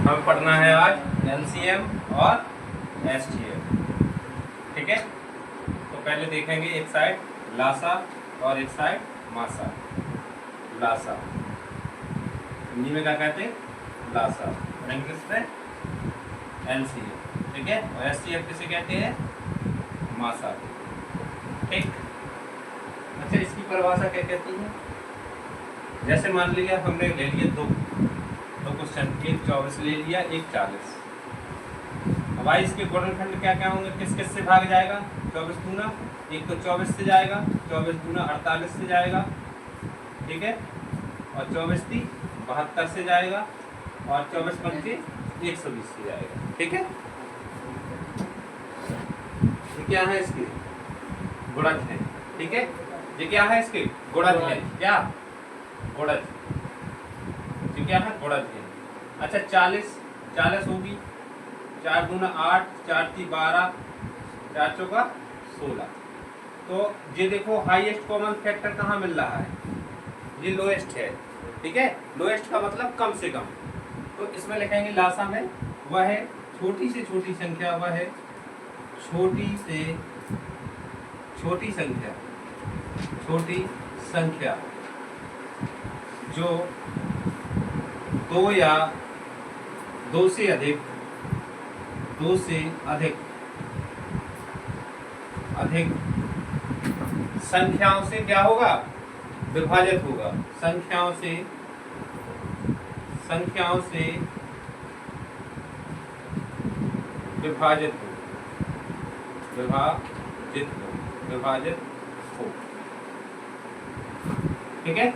हमें पढ़ना है आज एलसीएम और एसटीएफ। ठीक है, तो पहले देखेंगे एक साइड लासा और एक साइड मासा। लासा हिंदी में क्या कहते हैं? लासा, और इंग्लिश में एलसीएम। ठीक है, और एसटीएफ किसे कहते हैं? मासा। ठीक, अच्छा इसकी परिभाषा क्या कहती है? जैसे मान लिया हमने ले लिए दो क्वेश्चन, एक 24 ले लिया, एक 40। अब आई इसके गुणनखंड क्या क्या होंगे, किस किस से भाग जाएगा? 24 दूना, एक तो 24 से जाएगा, 24 दूना 48 से जाएगा। ठीक है, और 24 × 72 से जाएगा, और 24 × 5 120 से जाएगा। ठीक है, ये क्या है? इसकी गुणज है। ठीक है, ये क्या है? इसके गुणज है। क्या गुणज? ये क्या है? गुणज है। अच्छा 40 होगी, 4 दूना 8, 4 × 3 12, 4 चौका 16। तो ये देखो हाईएस्ट कॉमन फैक्टर कहाँ मिल रहा है? ये लोएस्ट है। ठीक है, लोएस्ट का मतलब कम से कम। तो इसमें लिखेंगे लासा में वह है छोटी से छोटी संख्या, वह है छोटी से छोटी संख्या, छोटी संख्या जो 2 या 2 से अधिक, 2 से अधिक संख्याओं से क्या होगा? विभाजित होगा। संख्याओं से विभाजित हो। ठीक है,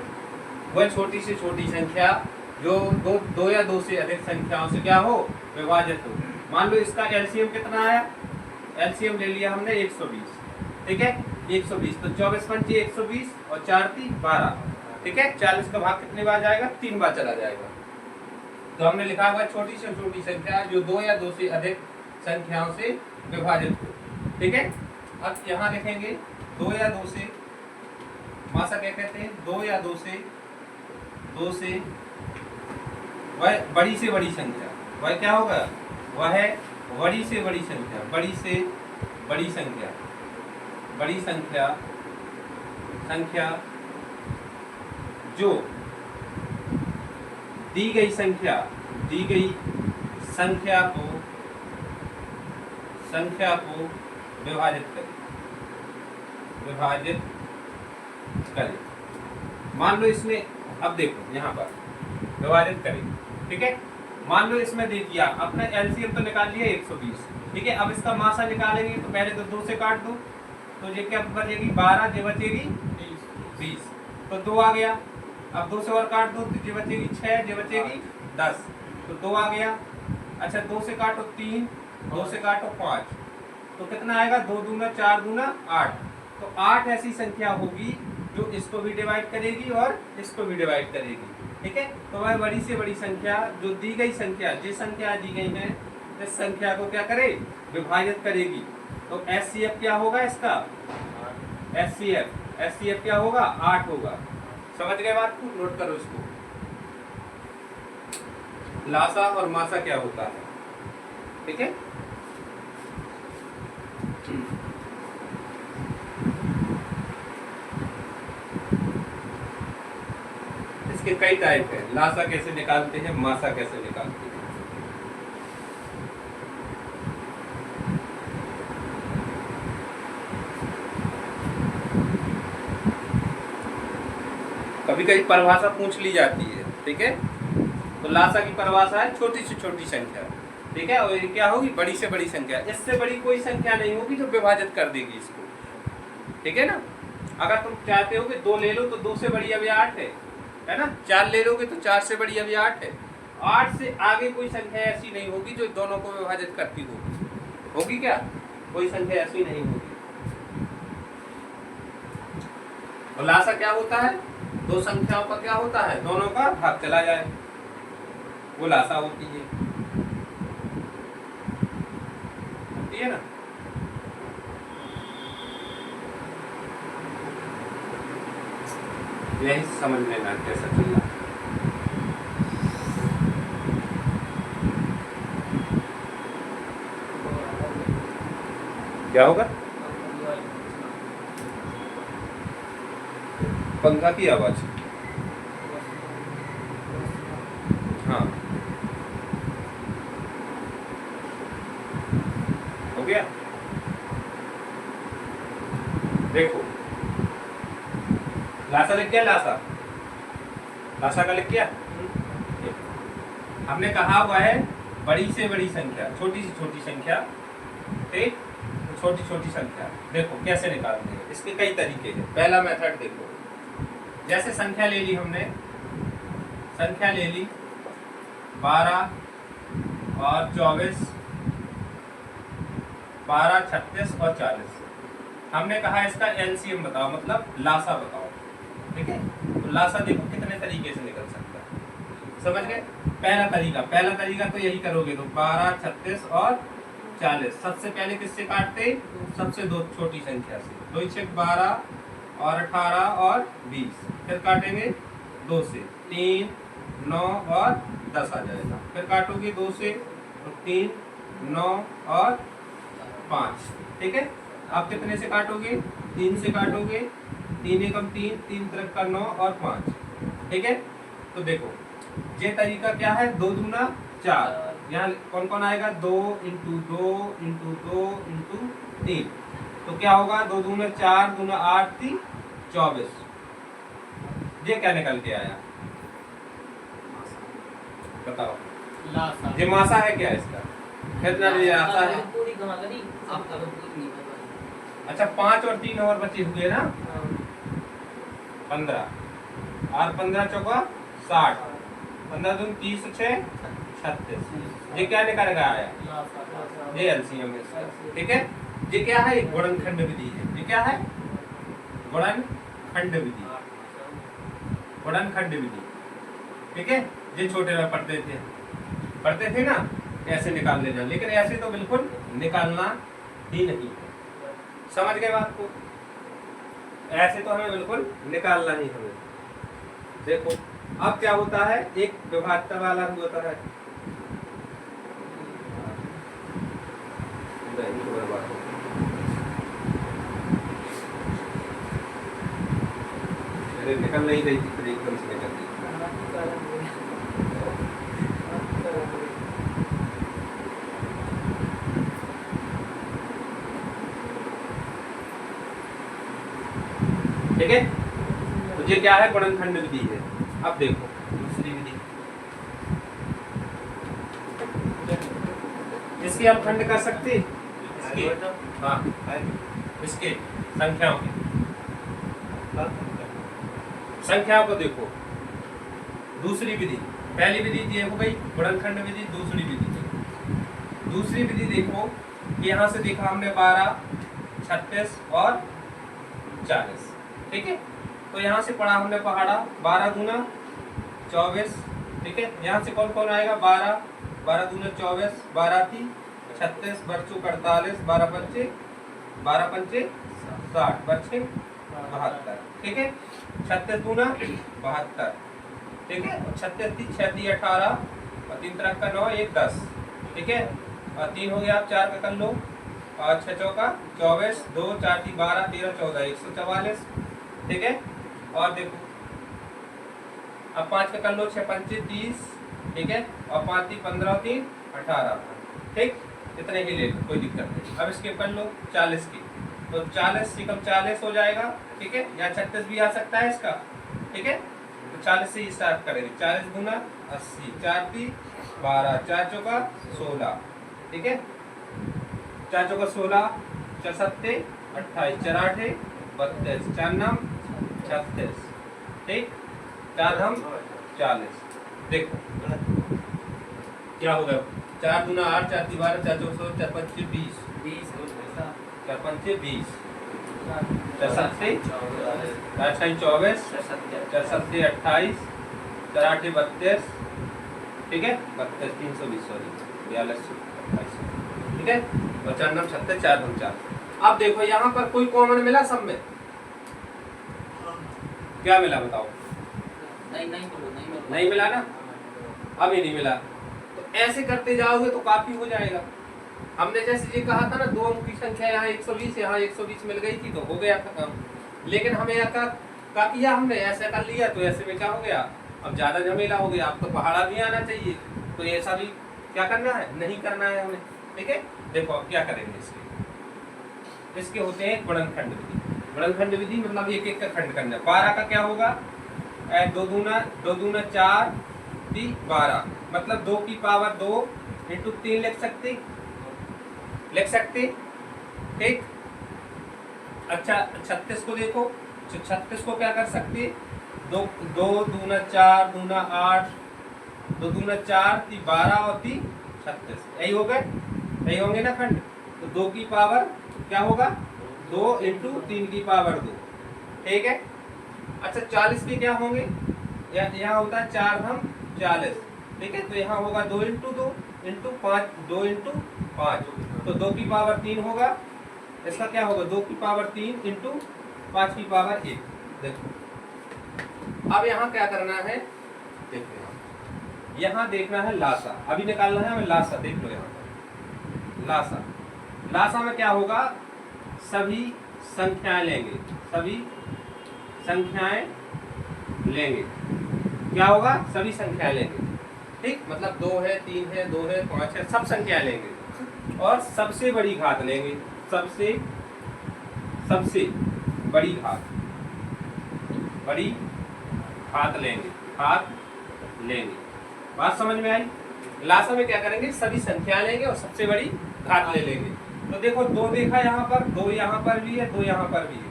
वह छोटी से छोटी संख्या जो दो या 2 से अधिक संख्याओं से क्या हो? विभाजित हो। मान लो इसका एलसीएम कितना आया? एलसीएम ले लिया हमने 120। ठीक है, 120 तो 24 × 5 120 और 4 × 3 12। ठीक है, 40 का भाग कितने बार जाएगा? 3 बार चला जाएगा। तो हमने लिखा हुआ छोटी से छोटी संख्या जो 2 या 2 से अधिक संख्याओं से विभाजित हो। ठीक है, अब यहाँ लिखेंगे 2 या 2 से, मासा क्या कहते हैं? 2 या 2 से वह बड़ी से बड़ी संख्या, वह क्या होगा? वह है बड़ी से बड़ी संख्या, बड़ी से बड़ी संख्या, बड़ी संख्या जो दी गई संख्या को विभाजित करे। मान लो इसमें, अब देखो यहाँ पर विभाजित करें। ठीक है, मान लो इसमें दे दिया, अपना एलसीएम तो निकाल लिया 120। ठीक है, अब इसका मासा निकालेंगे तो पहले तो 2 से काट दो, तो ये क्या बचेगी? 12, ये बचेगी 20, तो 2 आ गया। अब 2 से और काट दो तो ये बचेगी 6, ये बचेगी 10, तो 2 आ गया। अच्छा 2 से काटो 3, 2 से काटो 5, तो कितना आएगा? 2 दूना 4 दूना 8। तो 8 ऐसी संख्या होगी जो इसको भी डिवाइड करेगी और इसको भी डिवाइड करेगी। ठीक है, तो वह बड़ी से बड़ी संख्या जो दी गई संख्या, जिस संख्या दी गई है इस संख्या को क्या करे? विभाजित करेगी। तो एचसीएफ क्या होगा इसका? एचसीएफ क्या होगा? 8 होगा। समझ गए बात को? नोट करो इसको। लासा और मासा क्या होता है? ठीक है, इसके कई टाइप है। लासा कैसे निकालते हैं, मासा कैसे निकालते हैं? कभी कभी परिभाषा पूछ ली जाती है। ठीक है, तो लासा की परिभाषा है छोटी से छोटी संख्या। ठीक है, और ये क्या होगी? बड़ी से बड़ी संख्या। इससे बड़ी कोई संख्या नहीं होगी जो विभाजित कर देगी इसको। ठीक है ना, अगर तुम चाहते हो कि 2 ले लो तो 2 से बड़ी अभी 8 है ना, 4 ले लोगे तो 4 से बड़ी अभी 8 है। 8 से आगे कोई संख्या ऐसी नहीं होगी जो दोनों को विभाजित करती होगी क्या? कोई संख्या ऐसी नहीं होगी। और लासा क्या होता है? 2 संख्याओं का क्या होता है? दोनों का भाग चला जाए, वो लासा होती है ना। यही समझ लेना कैसा चल रहा है। क्या होगा? पंखा की आवाज। हाँ, हो गया। देखो लासा लिख गया, लासा लासा का लिख गया। हमने कहा हुआ है बड़ी से बड़ी संख्या, छोटी से छोटी संख्या, ठीक, छोटी छोटी संख्या। देखो कैसे निकालते हैं, इसके कई तरीके हैं। पहला मेथड देखो, जैसे संख्या ले ली हमने, संख्या ले ली 12 और 24, 12, 36 और 40। हमने कहा इसका एलसीएम बताओ, मतलब लासा बताओ, ठीक है। तो लासा देखो कितने तरीके से निकल सकता है, समझ गए। पहला तरीका तो यही करोगे, तो 12, 36 और 40। सबसे पहले किससे काटते? सबसे दो छोटी संख्या से। 2 छक 12 और 18 और 20। फिर काटेंगे 2 से, 3, 9 और 10 आ जाएगा। फिर काटोगे 2 से, तो 3, 9 और 5, ठीक है। आप कितने से काटोगे? 3 से काटोगे। 3 एकम 3, 3 त्रिक का 9 और 5, ठीक है। तो देखो ये तरीका क्या है, 2 दूना 4। यहाँ कौन कौन आएगा? 2 इंटू 2 इंटू 2 इंटू 3। तो क्या होगा? 2 दूना 4, दूना 8, 3 24। ये क्या निकल के आया बताओ? लासा। ये मासा है क्या इसका? कितना लासा है? अच्छा 5 और 3 और बचे हुए ना, 15 और 15 चौका 60, 15 दून 30, 6 36। ये क्या निकल गया आया? ये एलसीएम है इसका, ठीक है। ये क्या है? गुणनखंड विधि है। ये क्या है? गुणनखंड विधि, गुणनखंड विधि, ठीक है। ये छोटे में पढ़ते थे ना, ऐसे निकाल लेना, लेकिन ऐसे तो बिल्कुल निकालना ही नहीं है। समझ गए बात को? ऐसे तो हमें बिल्कुल निकालना ही हमें। देखो अब क्या होता है, एक विभाज्यता वाला होता है। अरे निकल नहीं रही थी, फिर एकदम से निकल गई। ठीक है, तो ये क्या है? गुणनखंड विधि है। अब देखो दूसरी विधि, इसकी आप खंड कर सकते, इसके, हाँ, इसके संख्याओं की, संख्याओं को देखो। दूसरी विधि, पहली विधि थी हो गई गुणनखंड विधि। दूसरी विधि देखो कि यहाँ से देखा हमने 12, 36 और 40, ठीक है। तो यहाँ से पढ़ा हमने पहाड़ा 12 दूना 24, ठीक है। यहाँ से कौन कौन आएगा? 12 दूना 24, 12 थी 36, बरचू 48, 12 पंचे 60, बच्चे 72, ठीक है। 36 दूना 72, ठीक है। 36 थी 6 थी 18 और 3 तरह का 9, 1 10, ठीक है। और 3 हो गया, आप 4 का कर लो, और 6 चौका 24, 2 4 थी 12, 13 14, 144, ठीक है। और देखो अब 5 का कर लो, 6 पंचे 30, ठीक है। और 5 थी 15, 3 18, ठीक। इतने ही ले लो, कोई दिक्कत नहीं। अब इसके कर लो 40 की, तो 40 से कम 40 हो जाएगा, ठीक है। या 36 भी आ सकता है इसका, ठीक है। तो 40 से ही स्टार्ट करेंगे। 40 गुना 80, 4 थी 12, 4 चौका 16, ठीक है। 4 चौका 16, 4 सत्ते 28, 4 आठे 32, 4 नाम 36, ठीक। 4 हम 40। देखो क्या होगा? 4 दूना 8, 4 ती 12, 4 चौका 16, 4 पंचे 20, 4 पंचे 20, 4 सत्ते 4 छः 24, 4 सत्ते 28, 4 आठे 32, ठीक है। 32, 320, सॉरी 42, 28, ठीक है। और 4 नाम 36, 4 हम 4। अब देखो यहाँ पर कोई कॉमन मिला सब में? क्या मिला बताओ? नहीं मिला ना, अभी नहीं मिला। तो ऐसे करते जाओगे तो काफी हो जाएगा। हमने जैसे ये कहा था ना, दो अंक की संख्या यहाँ 120, यहाँ 120 मिल गई थी तो हो गया था काम। लेकिन हमें यहाँ का किया, हमने ऐसा कर लिया तो ऐसे में क्या हो गया, अब ज्यादा झमेला हो गया। अब तो पहाड़ा भी आना चाहिए, तो ऐसा भी क्या करना है, नहीं करना है हमें। ठीक है, देखो अब क्या करेंगे इसके होते हैं गुणनखंड विधि। गुणनखंड विधि मतलब एक एक का खंड करना है। 12 का क्या होगा, 2 दूना 4 3 12, मतलब 2 की पावर 2 इंटू 3 लिख सकते। ठीक। अच्छा 36 को देखो, 36 को क्या कर सकते, 2 दूना 4 दूना 8, 2 दूना 4 3 12 और 3 36, यही हो गए, यही होंगे ना खंड। तो 2 की पावर क्या होगा, 2 इंटू 3 की पावर 2। ठीक है। अच्छा 40 के क्या होंगे, यहाँ होता है 4 हम 40। ठीक है, तो यहाँ होगा 2 इंटू 2 इंटू 5, 2 इंटू 5, तो 2 की पावर 3 होगा। इसका क्या होगा, 2 की पावर 3 इंटू 5 की पावर 1। देखो अब यहाँ क्या करना है, देखो यहाँ देखना है लासा, अभी निकालना है हमें लासा। देख लो यहाँ पर लासा में क्या होगा, सभी संख्याएं लेंगे, सभी संख्याएं लेंगे। क्या होगा, सभी संख्याएं लेंगे। ठीक, मतलब 2 है 3 है 2 है 5 है, सब संख्याएं लेंगे और सबसे बड़ी घात लेंगे, सबसे बड़ी घात लेंगे। बात समझ में आई। लासा में क्या करेंगे, सभी संख्या लेंगे और सबसे बड़ी घात ले लेंगे। तो देखो 2 देखा यहाँ पर, 2 यहाँ पर भी है, 2 यहाँ पर भी है,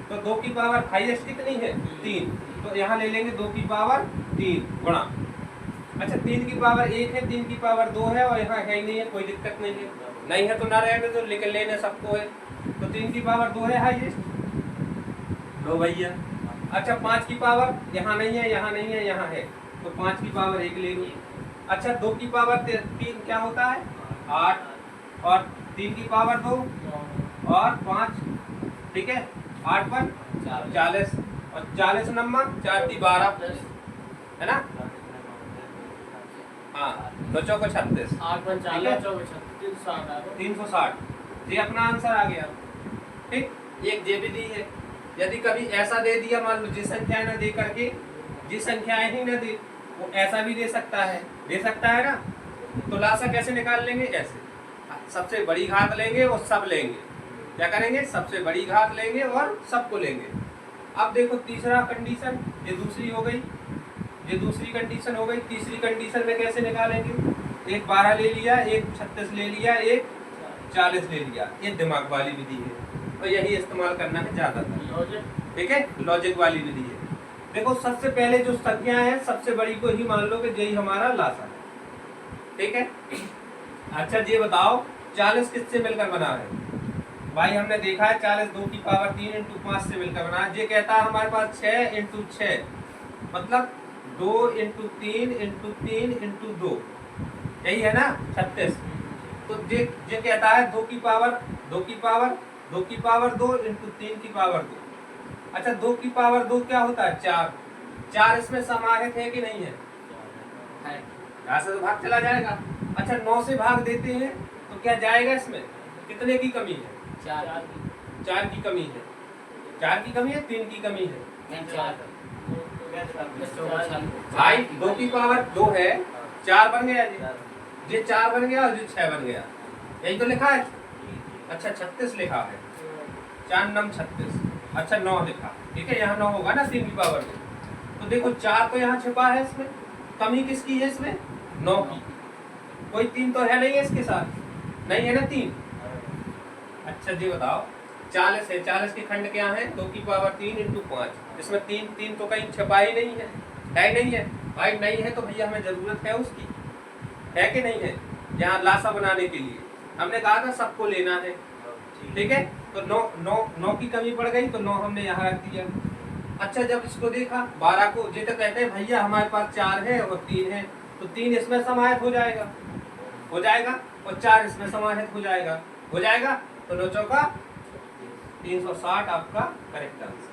तो 2 की पावर हाईएस्ट कितनी है, 3, तो यहाँ ले लेंगे 2 की पावर 3 गुणा। अच्छा 3 की पावर 1 है, 3 की पावर 2 है और यहाँ है ही नहीं है, कोई दिक्कत नहीं है तो ना रहने दो, लेकिन लेने सबको है। तो 3 की पावर 2 है हाईएस्ट, लो भैया। अच्छा 5 की पावर यहाँ नहीं है, यहाँ नहीं है, यहाँ है, तो 5 की पावर 1 ले लो। अच्छा 2 की पावर 3 क्या होता है, 8, और 3 की पावर 2 और 5, ठीक है, 8 पर 40 और 40 नंबर 4 की 12 है ना, हाँ 2 चौको 36, 360, ये अपना आंसर आ गया। ठीक, एक ये भी दी है। यदि कभी ऐसा दे दिया, मान लो जिस संख्या न दे करके, जिस संख्याएं ही न दे वो ऐसा भी दे सकता है ना। तो लासा कैसे निकाल लेंगे, ऐसे सबसे बड़ी घात लेंगे और सब लेंगे। क्या करेंगे, सबसे बड़ी घात लेंगे और सबको लेंगे। अब देखो तीसरा कंडीशन, ये दूसरी हो गई, ये दूसरी कंडीशन हो गई। तीसरी कंडीशन में कैसे निकालेंगे, एक 12 ले लिया, एक 36 ले लिया, एक 40 ले लिया, ये दिमाग वाली विधि है और यही इस्तेमाल करना है ज्यादातर। ठीक है, लॉजिक वाली विधि है। देखो सबसे पहले जो संख्या है सबसे बड़ी को ही मान लो कि यही हमारा लासा है। ठीक है। अच्छा ये बताओ 40 किससे मिलकर बना है, भाई हमने देखा है 40 2 की पावर 3 इंटू 5 से मिलकर बना है। ये कहता है हमारे पास 6 इंटू 6, मतलब 2 इंटू 3 इंटू 3 इंटू 2, यही है ना 36। तो ये कहता है 2 की पावर 2 इंटू 3 की पावर 2। अच्छा 2 की पावर 2 क्या होता है, 4 इसमें समाहित है कि नहीं है, यहाँ से तो भाग चला जाएगा। अच्छा 9 से भाग देते हैं तो क्या जाएगा, इसमें कितने की कमी है, 4 की कमी है, 4 की कमी है, 3 की कमी है, भाई 2 की पावर 2 है, 4 बन गया ये 4 बन गया और ये 6 बन गया, यही तो लिखा है। अच्छा 36 लिखा है, 4 नम 36, अच्छा 9 लिखा, ठीक है, यहाँ 9 होगा ना 3 की पावर 2। तो देखो 4 तो यहाँ छिपा है, इसमें कमी किसकी है, इसमें 9 की, कोई 3 तो है नहीं है इसके साथ, नहीं है ना 3। अच्छा जी बताओ 40 है, 40 के खंड क्या है, 2 की पावर 3 इंटू 5, इसमें 3 तो कहीं छिपा ही नहीं है, नहीं है भाई, नहीं है तो भैया हमें जरूरत है उसकी, है कि नहीं है। यहाँ लासा बनाने के लिए हमने कहा था सबको लेना है, ठीक है, तो 9 की कमी पड़ गई तो 9 हमने यहाँ रख दिया। अच्छा जब इसको देखा 12 को, ये तो कहते हैं भैया हमारे पास 4 है और 3 है, तो 3 इसमें समाहित हो जाएगा और 4 इसमें समाहित हो जाएगा, तो 9 चौका 360 आपका करेक्ट आंसर।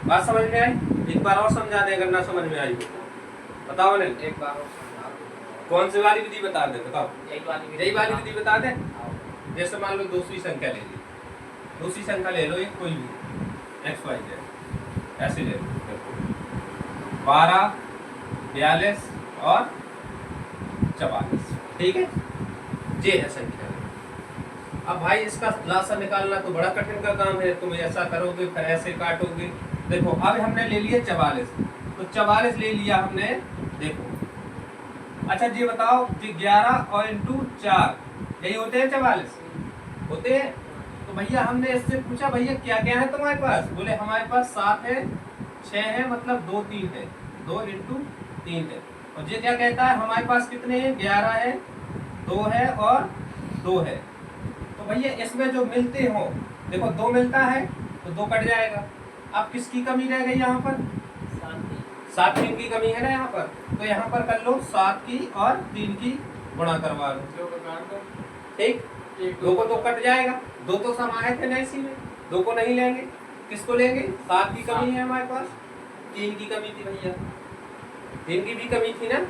बात समझ में आई, एक बार और समझा दें अगर ना समझ में आई, बताओ नहीं, एक बार और समझा। कौन सी वाली विधि बता दे, बताओ। यही वाली विधि बता दे। हाँ। जैसे मान लो दूसरी संख्या ले ली, दूसरी संख्या ले लो, एक कोई भी एक्स वाई जेड, ऐसे ले लो, देखो 12, 42 और 44, ठीक है, ये है संख्या। अब भाई इसका लासा निकालना तो बड़ा कठिन का काम है, तुम ऐसा करोगे फिर ऐसे काटोगे। देखो अब हमने ले लिया 44, तो 44 ले लिया हमने, देखो अच्छा जी बताओ कि 11 और इंटू 4 यही होते हैं 44 होते हैं। तो भैया हमने इससे पूछा भैया क्या क्या है तुम्हारे पास, बोले हमारे पास 7 है, 6 है, मतलब 2 3 है, 2 इंटू 3 है। और ये क्या कहता है हमारे पास कितने हैं, 11 है, 2 है और 2 है। तो भैया इसमें जो मिलते हो, देखो 2 मिलता है तो 2 कट जाएगा। अब किसकी कमी रह गई यहाँ पर, 7 3 की कमी है ना यहाँ पर, तो यहाँ पर कर लो 7 की और 3 की गुणा करवा लो, ठीक, 2 को 2 कट जाएगा, 2 तो समाये थे ना इसी में, 2 को नहीं लेंगे, किसको लेंगे, 7 की कमी है हमारे पास, 3 की कमी थी भैया, 3 की भी कमी थी ना,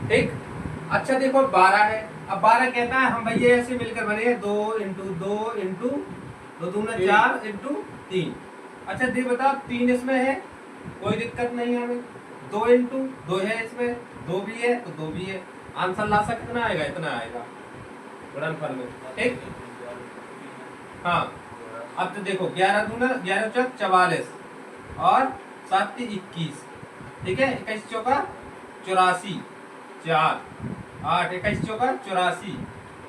ठीक। अच्छा देखो 12 है, अब 12 कहता है हम भैया ऐसे मिलकर बने 2 इंटू 2 इंटू 2 दूना 4 इंटू 3। अच्छा दे बताओ 3 इसमें है, कोई दिक्कत नहीं है हमें, 2 इंटू 2 है इसमें, 2 भी है तो 2 भी है, आंसर लासा कितना आएगा, इतना आएगा गुणनफल में, ठीक। हाँ अब तो देखो 11 दूना 11 चौक 44 और 7 21, ठीक है, 21 चौका 84, 4 8 21 चौका 84,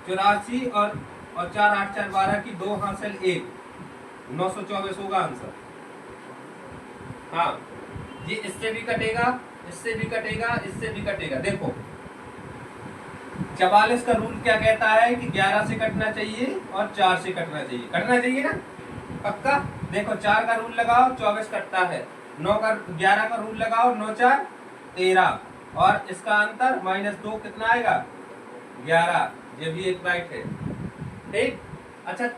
84 और 4 8 4 12 की 2 हासिल 1, 924 होगा आंसर। हाँ ये इससे भी कटेगा, इससे भी कटेगा, इससे भी कटेगा। देखो 44 का रूल क्या कहता है कि 11 से कटना चाहिए और 4 से कटना चाहिए, कटना चाहिए ना पक्का। देखो 4 का रूल लगाओ 24 कटता है, 9 का 11 का रूल लगाओ 9 4 13 और इसका अंतर -2 कितना आएगा 11, ये भी एक राइट है, ठीक। अच्छा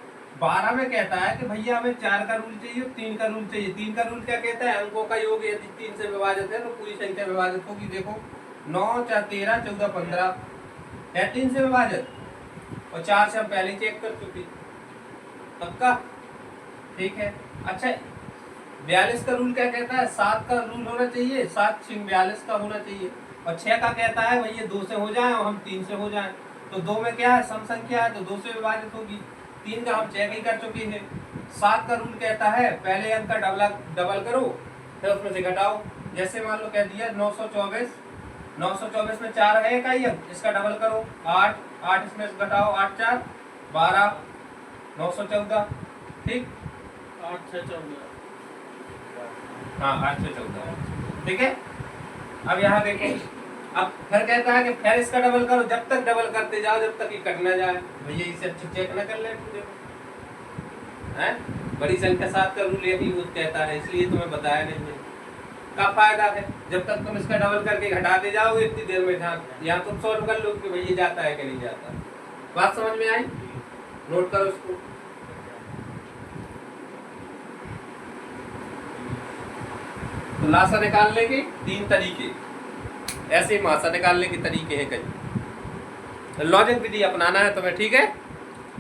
12 में कहता है कि भैया हमें 4 का रूल चाहिए, 3 का रूल चाहिए। 3 का रूल क्या कहता है, अंकों का योग यदि 3 से विभाजित है तो पूरी संख्या विभाजित होगी। देखो 9 4 13 14 15 है 3 से विभाजित, और 4 से हम पहले चेक कर चुके, पक्का, ठीक है। अच्छा 42 का रूल क्या कहता है, 7 का रूल होना चाहिए, 7 6 42 का होना चाहिए। और 6 का कहता है भैया 2 से हो जाए और हम 3 से हो जाए, तो 2 में क्या है सम संख्या है तो 2 से विभाजित होगी, 3 का हम चेक ही कर चुके हैं। 7 का रूल कहता है पहले अंक का डबल करो फिर उसमें से घटाओ, जैसे मान लो कह दिया 924, 924 में 4 है इकाई अंक, इसका डबल करो 8, 8 इसमें से घटाओ 8 4 12, 914, ठीक, 8 6 14, हाँ 8 से 14, ठीक है। अब यहाँ देखो, अब फिर कहता है कि फिर इसका डबल करो, जब तक डबल करते जाओ जब तक ये कट ना जाए। भैया इसे अच्छे चेक ना कर ले हैं, बड़ी संख्या 7 का रूल यही कहता है, इसलिए तुम्हें बताया नहीं है। का फायदा है जब तक तुम इसका डबल करके घटाते जाओगे इतनी देर में ध्यान, यहाँ तुम सॉल्व कर लो कि भैया जाता है कि नहीं जाता। बात समझ में आई, नोट करो इसको। तो लासा निकालने के 3 तरीके, ऐसे मासा निकालने के तरीके हैं कई। लॉजिक विधि अपनाना है तुम्हें, ठीक है।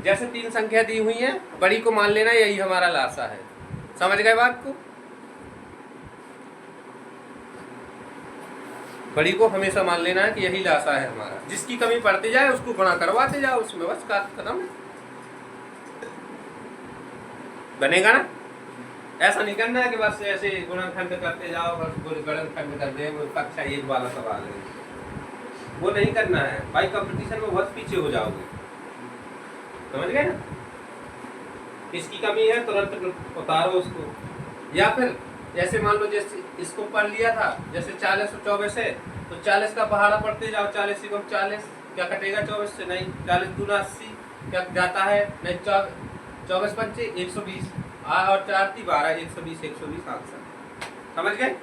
जैसे 3 संख्या दी हुई है, बड़ी को मान लेना यही हमारा लासा है, समझ गए बात को। बड़ी को हमेशा मान लेना है कि यही लासा है हमारा, जिसकी कमी पड़ती जाए उसको गुणा करवाते जाओ उसमें, बस खत्म है, बनेगा ना। ऐसा नहीं करना है कि बस ऐसे गुणनखंड करते जाओ, बस गुणनखंड कर दे, कक्षा 1 वाला सवाल है, वो नहीं करना है भाई, कंपटीशन में बहुत पीछे हो जाओगे, समझ गए ना। किसकी कमी है तुरंत उतारो उसको, या फिर जैसे मान लो जैसे इसको पढ़ लिया था, जैसे 40 और 24 है तो 40 का पहाड़ा पढ़ते जाओ, 40 से 40 क्या कटेगा 24 से, नहीं 40 दूना 80 क्या जाता है, नहीं 24 पंचे 120 और 4 × 12 120 120 आंसर, समझ गए।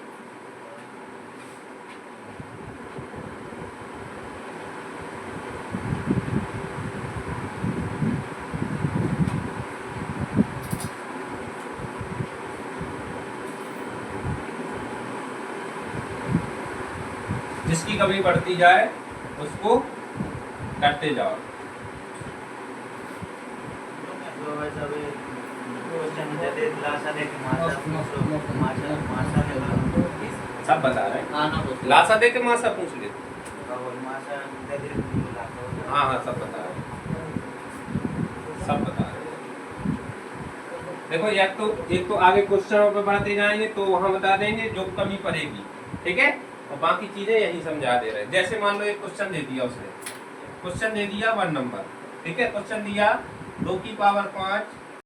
जिसकी कमी बढ़ती जाए उसको करते जाओ। तो वैसे अभी क्वेश्चन देते लाशा दे के माशा माशा ने सब बता रहे हैं। आना बोल लाशा दे के माशा पूछ ले। और माशा दे दे लाशा हाँ हाँ सब बता रहे हैं, सब बता रहे हैं। देखो एक तो आगे क्वेश्चनों पे बढ़ते जाएंगे तो वहां बता देंगे जो कमी पड़ेगी, ठीक है, और बाकी चीजें यही समझा दे रहे हैं। जैसे मान लो एक क्वेश्चन दे दिया उसने, क्वेश्चन दे दिया 1 नंबर, ठीक है, क्वेश्चन दिया 2 की पावर 5